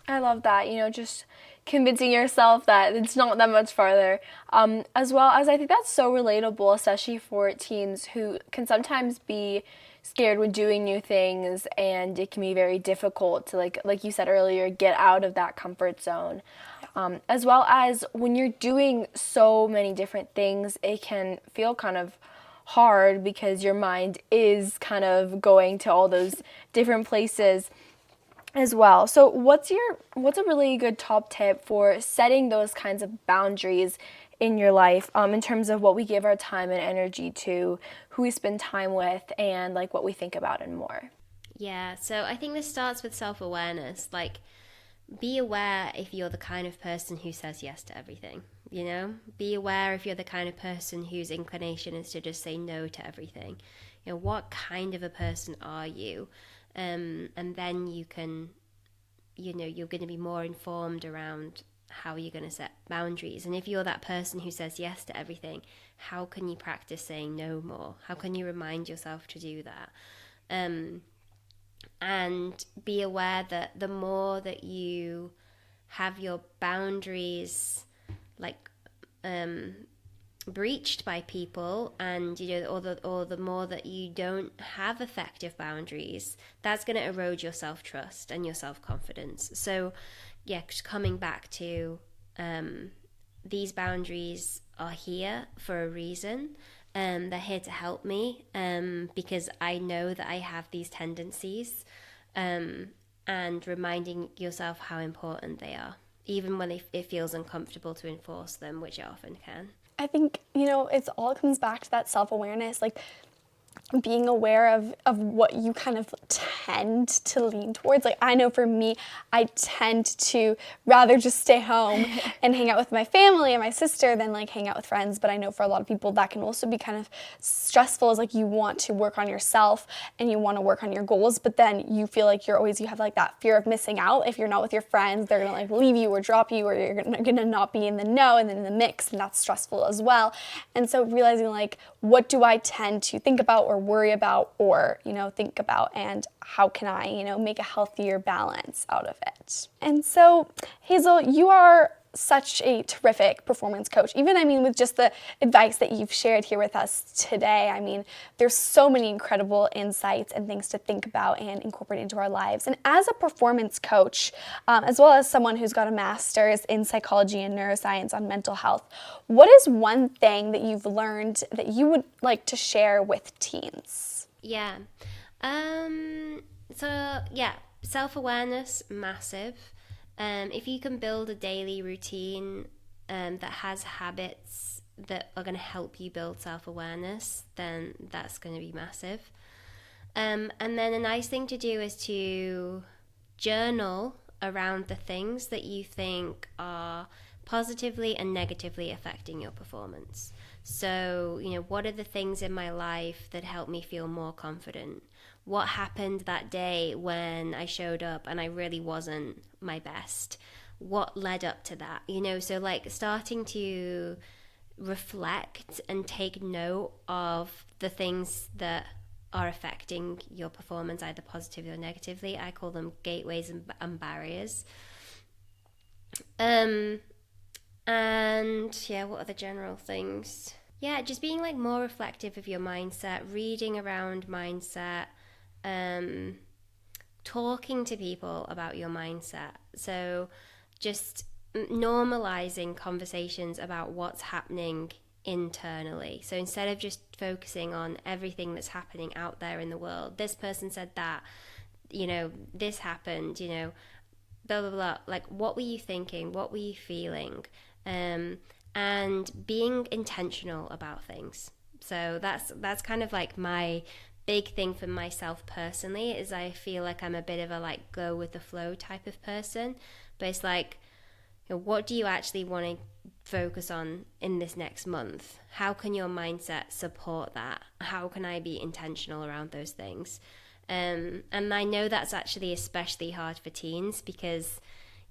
I love that, just convincing yourself that it's not that much farther. As well as I think that's so relatable, especially for teens who can sometimes be scared when doing new things, and it can be very difficult to, like you said earlier, get out of that comfort zone. As well as when you're doing so many different things, it can feel kind of hard because your mind is kind of going to all those different places as well. So what's a really good top tip for setting those kinds of boundaries in your life, in terms of what we give our time and energy to, who we spend time with, and like what we think about and more? Yeah, so I think this starts with self-awareness. Like, be aware if you're the kind of person who says yes to everything, Be aware if you're the kind of person whose inclination is to just say no to everything. What kind of a person are you? And then you can, you're going to be more informed around how you're going to set boundaries. And if you're that person who says yes to everything, how can you practice saying no more? How can you remind yourself to do that? And be aware that the more that you have your boundaries like breached by people, and or the more that you don't have effective boundaries, that's going to erode your self-trust and your self-confidence. So yeah, just coming back to these boundaries are here for a reason. They're here to help me, because I know that I have these tendencies, and reminding yourself how important they are, even when it feels uncomfortable to enforce them, which it often can. I think, it all comes back to that self-awareness, like being aware of what you kind of tend to lean towards. Like, I know for me, I tend to rather just stay home and hang out with my family and my sister than like hang out with friends. But I know for a lot of people that can also be kind of stressful, as like you want to work on yourself and you want to work on your goals, but then you feel like you have like that fear of missing out. If you're not with your friends, they're gonna like leave you or drop you, or you're gonna not be in the know and then in the mix, and that's stressful as well. And so realizing like, what do I tend to think about or worry about or, think about, and how can I, make a healthier balance out of it? And so, Hazel, you are such a terrific performance coach. Even, I mean, with just the advice that you've shared here with us today, I mean, there's so many incredible insights and things to think about and incorporate into our lives. And as a performance coach, as well as someone who's got a master's in psychology and neuroscience on mental health, what is one thing that you've learned that you would like to share with teens? Yeah. Self-awareness, massive. If you can build a daily routine that has habits that are going to help you build self-awareness, then that's going to be massive. And then a nice thing to do is to journal around the things that you think are positively and negatively affecting your performance. So, what are the things in my life that help me feel more confident? What happened that day when I showed up and I really wasn't my best? What led up to that? So like starting to reflect and take note of the things that are affecting your performance, either positively or negatively. I call them gateways and barriers. And yeah, what are the general things? Yeah, just being like more reflective of your mindset, reading around mindset, talking to people about your mindset. So just normalizing conversations about what's happening internally. So instead of just focusing on everything that's happening out there in the world, this person said that, this happened, blah, blah, blah. Like, what were you thinking? What were you feeling? And being intentional about things. So that's kind of like my big thing for myself personally, is I feel like I'm a bit of a like go with the flow type of person. But it's like, what do you actually want to focus on in this next month? How can your mindset support that? How can I be intentional around those things? And I know that's actually especially hard for teens, because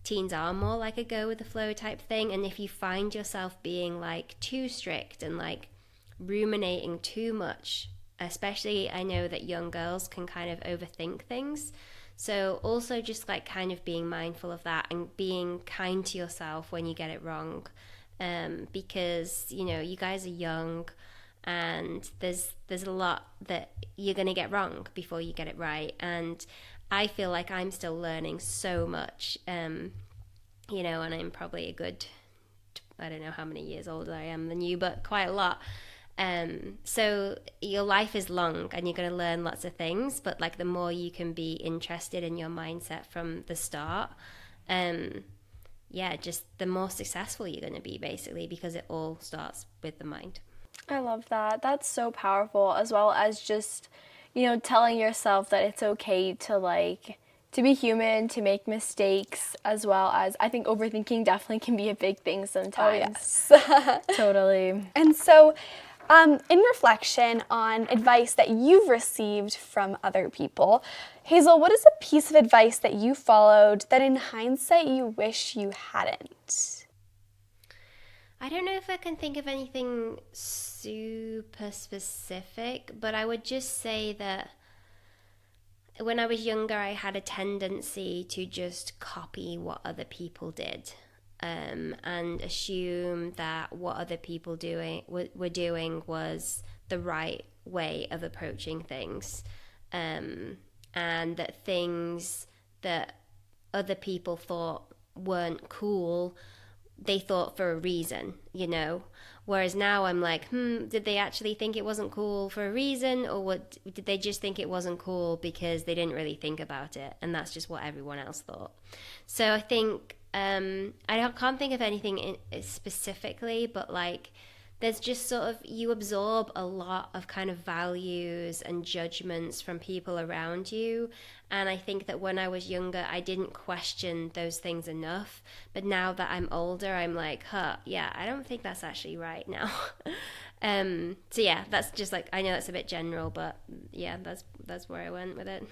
teens are more like a go with the flow type thing. And if you find yourself being like too strict and like ruminating too much, especially I know that young girls can kind of overthink things. So also just like kind of being mindful of that and being kind to yourself when you get it wrong. Because, you guys are young and there's a lot that you're going to get wrong before you get it right. And I feel like I'm still learning so much, and I'm probably a good, I don't know how many years older I am than you, but quite a lot. So your life is long and you're going to learn lots of things, but like the more you can be interested in your mindset from the start, just the more successful you're going to be, basically, because it all starts with the mind. I love that. That's so powerful, as well as just, telling yourself that it's okay to be human, to make mistakes, as well as I think overthinking definitely can be a big thing sometimes. Oh, yes. Totally. And so, in reflection on advice that you've received from other people, Hazel, what is a piece of advice that you followed that in hindsight you wish you hadn't? I don't know if I can think of anything super specific, but I would just say that when I was younger, I had a tendency to just copy what other people did, and assume that what other people were doing was the right way of approaching things, and that things that other people thought weren't cool, they thought for a reason, Whereas now I'm like, did they actually think it wasn't cool for a reason, or did they just think it wasn't cool because they didn't really think about it, and that's just what everyone else thought? So I think I can't think of anything specifically, but like there's just sort of, you absorb a lot of kind of values and judgments from people around you. And I think that when I was younger, I didn't question those things enough. But now that I'm older, I'm like, I don't think that's actually right now. So yeah, that's just like, I know that's a bit general, but yeah, that's where I went with it.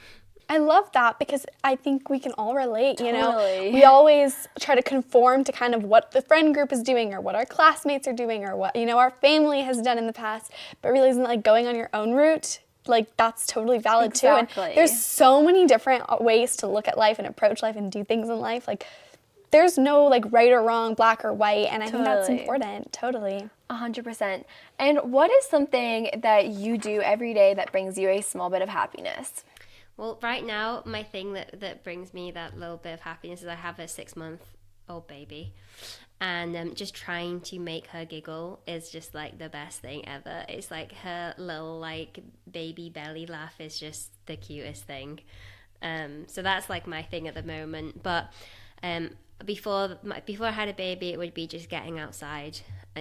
I love that, because I think we can all relate, Totally. We always try to conform to kind of what the friend group is doing, or what our classmates are doing, or what, our family has done in the past, but realizing like going on your own route, like that's totally valid Exactly. too. And there's so many different ways to look at life and approach life and do things in life. Like there's no like right or wrong, black or white, and I think that's Totally. important. Totally. 100%. And what is something that you do every day that brings you a small bit of happiness? Well, right now, my thing that brings me that little bit of happiness is I have a 6-month-old baby. And just trying to make her giggle is just like the best thing ever. It's like her little like baby belly laugh is just the cutest thing. So that's like my thing at the moment. But before I had a baby, it would be just getting outside,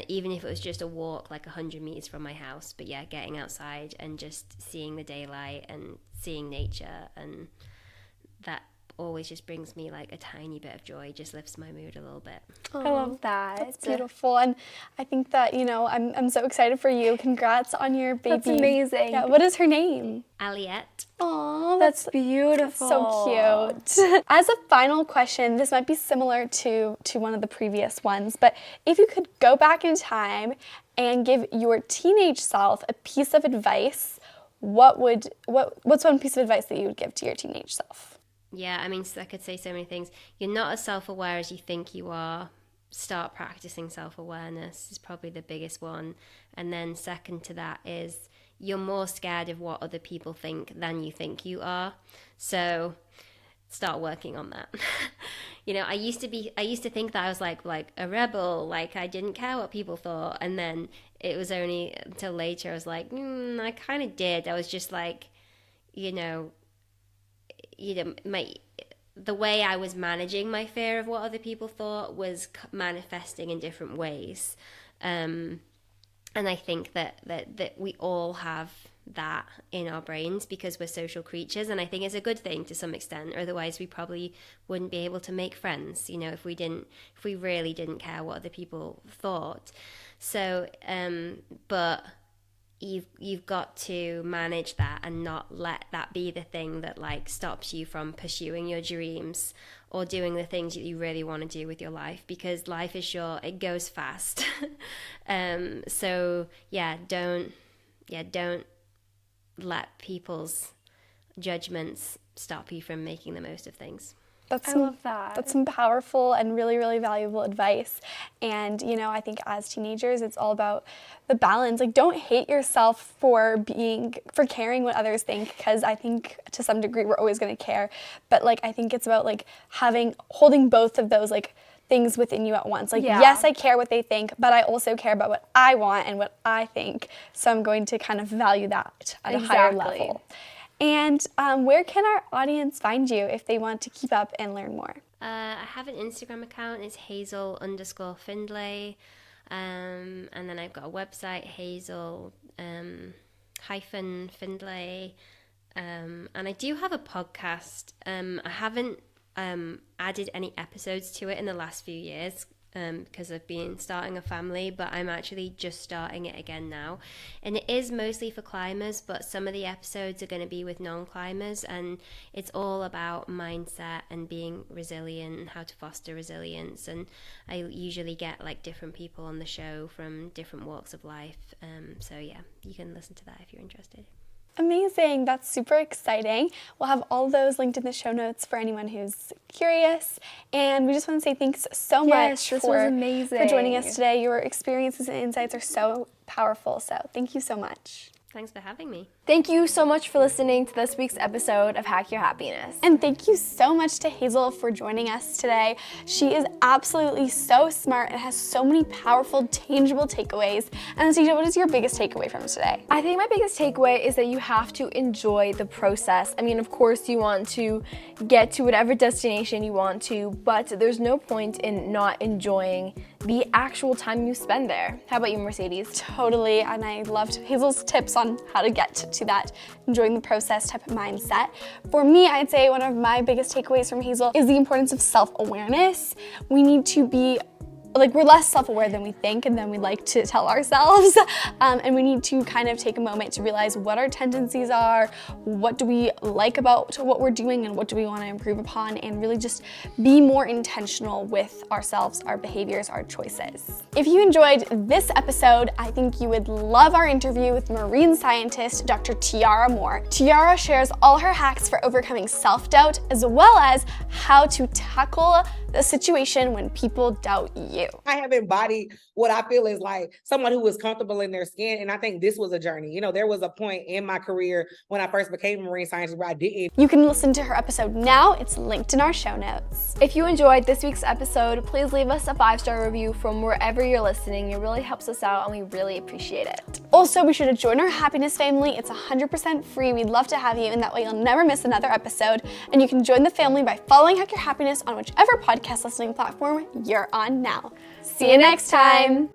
even if it was just a walk like 100 meters from my house. But yeah, getting outside and just seeing the daylight and seeing nature, and that always just brings me like a tiny bit of joy, just lifts my mood a little bit. I love that. That's beautiful. And I think that, I'm so excited for you. Congrats on your baby. That's amazing. Yeah, what is her name? Aliette. Aw, That's beautiful. so cute. As a final question, this might be similar to one of the previous ones, but if you could go back in time and give your teenage self a piece of advice, what's one piece of advice that you would give to your teenage self? Yeah, I mean, I could say so many things. You're not as self-aware as you think you are. Start practicing self-awareness is probably the biggest one. And then second to that is you're more scared of what other people think than you think you are. So start working on that. I used to think that I was like a rebel, like I didn't care what people thought. And then it was only until later I was like, I kind of did. I was just like, the way I was managing my fear of what other people thought was manifesting in different ways. And I think that we all have that in our brains because we're social creatures, and I think it's a good thing to some extent. Otherwise we probably wouldn't be able to make friends, if we really didn't care what other people thought. So but you've got to manage that and not let that be the thing that like stops you from pursuing your dreams or doing the things that you really want to do with your life, because life is short, it goes fast. So don't let people's judgments stop you from making the most of things. I love that. That's some powerful and really, really valuable advice. And, I think as teenagers, it's all about the balance. Like, don't hate yourself for caring what others think, because I think to some degree we're always going to care. But, I think it's about, holding both of those, things within you at once. Yes, I care what they think, but I also care about what I want and what I think. So I'm going to kind of value that at a higher level. And where can our audience find you if they want to keep up and learn more? I have an Instagram account. It's Hazel_Findlay. And then I've got a website, Hazel Findlay. And I do have a podcast. I haven't added any episodes to it in the last few years because I've been starting a family, but I'm actually just starting it again now. And it is mostly for climbers, but some of the episodes are going to be with non-climbers, and it's all about mindset and being resilient and how to foster resilience. And I usually get different people on the show from different walks of life. So yeah, you can listen to that if you're interested. Amazing. That's super exciting. We'll have all those linked in the show notes for anyone who's curious. And we just want to say thanks so much this for was amazing. for joining us today. Your experiences and insights are so powerful. So thank you so much. Thanks for having me. Thank you so much for listening to this week's episode of Hack Your Happiness. And thank you so much to Hazel for joining us today. She is absolutely so smart and has so many powerful, tangible takeaways. Anastasia, what is your biggest takeaway from today? I think my biggest takeaway is that you have to enjoy the process. I mean, of course, you want to get to whatever destination you want to, but there's no point in not enjoying the actual time you spend there. How about you, Mercedes? Totally, and I loved Hazel's tips on how to get to that enjoying the process type of mindset. For me, I'd say one of my biggest takeaways from Hazel is the importance of self-awareness. We need to be like we're less self-aware than we think and than we like to tell ourselves. And we need to kind of take a moment to realize what our tendencies are, what do we like about what we're doing, and what do we want to improve upon, and really just be more intentional with ourselves, our behaviors, our choices. If you enjoyed this episode, I think you would love our interview with marine scientist Dr. Tiara Moore. Tiara shares all her hacks for overcoming self-doubt, as well as how to tackle the situation when people doubt you. I have embodied what I feel is like someone who is comfortable in their skin. And I think this was a journey. You know, there was a point in my career when I first became a marine scientist where I didn't. You can listen to her episode now. It's linked in our show notes. If you enjoyed this week's episode, please leave us a 5-star review from wherever you're listening. It really helps us out and we really appreciate it. Also, be sure to join our happiness family. It's 100% free. We'd love to have you, and that way you'll never miss another episode. And you can join the family by following Hack Your Happiness on whichever podcast listening platform you're on now. See you next time.